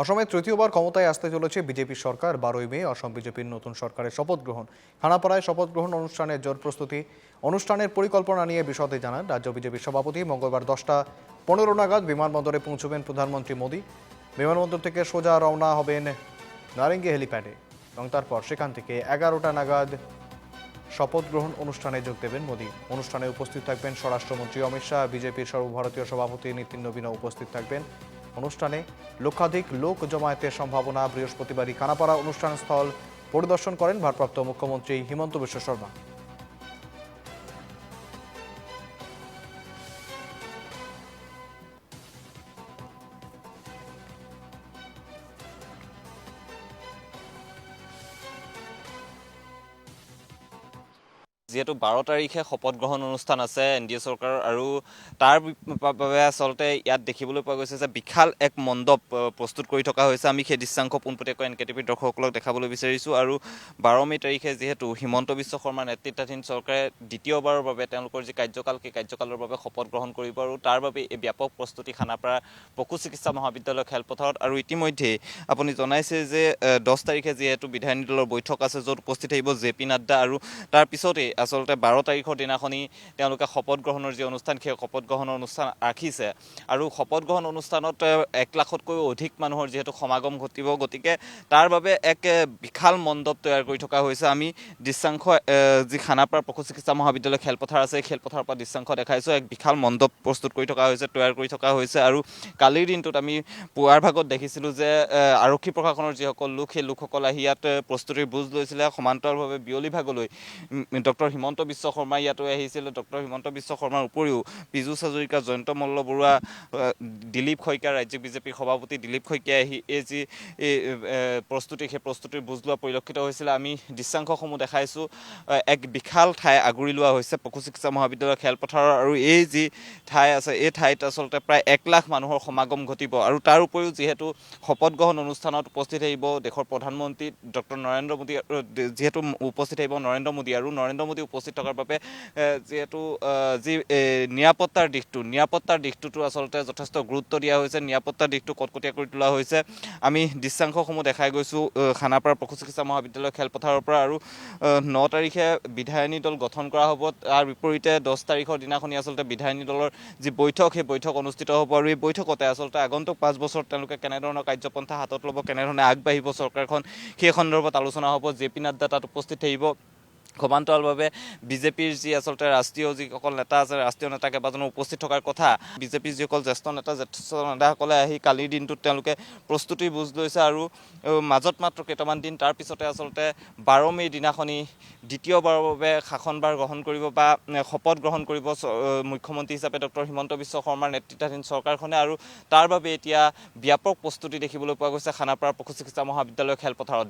অসমে তৃতীয়বার ক্ষমতায় আসতে চলেছে বিজেপি সরকার। 12ই মে অসম বিজেপির নতুন সরকারের শপথ গ্রহণ। খানাপাড়ায় শপথ গ্রহণ অনুষ্ঠানের জোর প্রস্তুতি। অনুষ্ঠানের পরিকল্পনা নিয়ে বিশদে জানান রাজ্য বিজেপির সভাপতি। মঙ্গলবার 10টা 15 নাগাদ বিমানবন্দরে পৌঁছবেন প্রধানমন্ত্রী মোদী। বিমানবন্দর থেকে সোজা রওনা হবেন নারেঙ্গি হেলিপ্যাডে এবং তারপর সেখান থেকে 11টা নাগাদ শপথ গ্রহণ অনুষ্ঠানে যোগ দেবেন মোদী। অনুষ্ঠানে উপস্থিত থাকবেন স্বরাষ্ট্রমন্ত্রী অমিত শাহ। বিজেপির সর্বভারতীয় সভাপতি নীতিন নবীনও উপস্থিত থাকবেন। অনুষ্ঠানে লক্ষাধিক লোক জমায়েতের সম্ভাবনা। বৃহস্পতিবারই খানাপাড়া অনুষ্ঠানস্থল পরিদর্শন করেন ভারপ্রাপ্ত মুখ্যমন্ত্রী হিমন্ত বিশ্ব শর্মা। যেহেতু 12 তাৰিখে শপত গ্ৰহণ অনুষ্ঠান আছে এনডিএ চৰকাৰৰ, আৰু তাৰ বাবে আচলতে ইয়াত দেখিবলৈ পোৱা গৈছে যে বিশাল এক মণ্ডপ প্ৰস্তুত কৰি থকা হৈছে। আমি সেই দৃশ্যাংশ পোনপটীয়াকৈ এনকেটিভিৰ দৰ্শকসকলক দেখাবলৈ বিচাৰিছোঁ। আৰু 12 মে তাৰিখে যিহেতু হিমন্ত বিশ্ব শৰ্মাৰ নেতৃত্বাধীন চৰকাৰে দ্বিতীয়বাৰৰ বাবে তেওঁলোকৰ যি কাৰ্যকাল, সেই কাৰ্যকালৰ বাবে শপত গ্ৰহণ কৰিব, আৰু তাৰ বাবে এই ব্যাপক প্ৰস্তুতি খানাপাৰা পশু চিকিৎসা মহাবিদ্যালয় খেলপথাৰত। আৰু ইতিমধ্যেই আপুনি জনাইছে যে 10 তাৰিখে যিহেতু বিধায়িনী দলৰ বৈঠক আছে, য'ত উপস্থিত থাকিব জে পি নাড্ডা, আৰু তাৰ পিছতেই আচলতে 12 তাৰিখৰ দিনাখনি তেওঁলোকে শপত গ্ৰহণৰ যি অনুষ্ঠান, সেই শপত গ্ৰহণৰ অনুষ্ঠান ৰাখিছে। আৰু শপত গ্ৰহণ অনুষ্ঠানত 1 লাখতকৈও অধিক মানুহৰ যিহেতু সমাগম ঘটিব, গতিকে তাৰ বাবে এক বিশাল মণ্ডপ তৈয়াৰ কৰি থকা হৈছে। আমি দৃশ্যাংশ যি খানাপাৰা পশু চিকিৎসা মহাবিদ্যালয় খেলপথাৰ আছে, খেলপথাৰৰ পৰা দৃশ্যাংশ দেখাইছোঁ। এক বিশাল মণ্ডপ প্ৰস্তুত কৰি থকা হৈছে, তৈয়াৰ কৰি থকা হৈছে। আৰু কালিৰ দিনটোত আমি পুৱাৰ ভাগত দেখিছিলোঁ যে আৰক্ষী প্ৰশাসনৰ যিসকল লোক, সেই লোকসকল আহি ইয়াত প্ৰস্তুতিৰ বুজ লৈছিলে। সমান্তৰালভাৱে বিয়লি ভাগলৈ ডক্টৰ হিমন্ত বিশ্ব শৰ্মা ইয়াতো আহিছিল। ডক্টৰ হিমন্ত বিশ্ব শৰ্মাৰ উপৰিও পীযুষ হাজৰিকা, জয়ন্ত মল্লবৰুৱা, দিলীপ শইকীয়া, ৰাজ্যিক বিজেপিৰ সভাপতি দিলীপ শইকীয়াই আহি এই যি প্ৰস্তুতি, সেই প্ৰস্তুতিৰ বুজ লোৱা পৰিলক্ষিত হৈছিলে। আমি দৃশ্যাংশসমূহ দেখাইছোঁ। এক বিশাল ঠাই আগুৰি লোৱা হৈছে পশু চিকিৎসা মহাবিদ্যালয়ৰ খেলপথাৰৰ, আৰু এই যি ঠাই আছে, এই ঠাইত আচলতে প্ৰায় 1 লাখ মানুহৰ সমাগম ঘটিব। আৰু তাৰ উপৰিও যিহেতু শপত গ্ৰহণ অনুষ্ঠানত উপস্থিত থাকিব দেশৰ প্ৰধানমন্ত্ৰী ডক্টৰ নৰেন্দ্ৰ মোদী, যিহেতু উপস্থিত থাকিব নৰেন্দ্ৰ মোদী, আৰু নৰেন্দ্ৰ মোদী উপস্থিত থকাৰ বাবে যিহেতু যি নিৰাপত্তাৰ দিশটোতো আচলতে যথেষ্ট গুৰুত্ব দিয়া হৈছে। নিৰাপত্তাৰ দিশটো কটকটীয়া কৰি তোলা হৈছে। আমি দৃশ্যাংশসমূহ দেখাই গৈছোঁ খানাপাৰা পশু চিকিৎসা মহাবিদ্যালয় খেলপথাৰৰ পৰা। আৰু 9 তাৰিখে বিধায়িনী দল গঠন কৰা হ'ব। তাৰ বিপৰীতে 10 তাৰিখৰ দিনাখনি আচলতে বিধায়িনী দলৰ যি বৈঠক, সেই বৈঠক অনুষ্ঠিত হ'ব। আৰু এই বৈঠকতে আচলতে আগন্তুক 5 বছৰত তেওঁলোকে কেনেধৰণৰ কাৰ্যপন্থা হাতত ল'ব, কেনেধৰণে আগবাঢ়িব চৰকাৰখন, সেই সন্দৰ্ভত আলোচনা হ'ব। জে পি নাড্ডা তাত উপস্থিত থাকিব। সমান্তৰালভাৱে বিজেপিৰ যি আচলতে ৰাষ্ট্ৰীয় যিসকল নেতা আছে, ৰাষ্ট্ৰীয় নেতা কেইবাজনো উপস্থিত থকাৰ কথা। বিজেপিৰ যিসকল জ্যেষ্ঠ নেতাসকলে আহি কালিৰ দিনটোত তেওঁলোকে প্ৰস্তুতিৰ বুজ লৈছে। আৰু মাজত মাত্ৰ কেইটামান দিন তাৰ পিছতে আচলতে 12 মে'ৰ দিনাখনি দ্বিতীয়বাৰৰ বাবে শাসনভাৰ গ্ৰহণ কৰিব বা শপত গ্ৰহণ কৰিব মুখ্যমন্ত্ৰী হিচাপে ডক্টৰ হিমন্ত বিশ্ব শৰ্মাৰ নেতৃত্বাধীন চৰকাৰখনে। আৰু তাৰ বাবে এতিয়া ব্যাপক প্ৰস্তুতি দেখিবলৈ পোৱা গৈছে খানাপাৰা পশু চিকিৎসা মহাবিদ্যালয় খেলপথাৰত।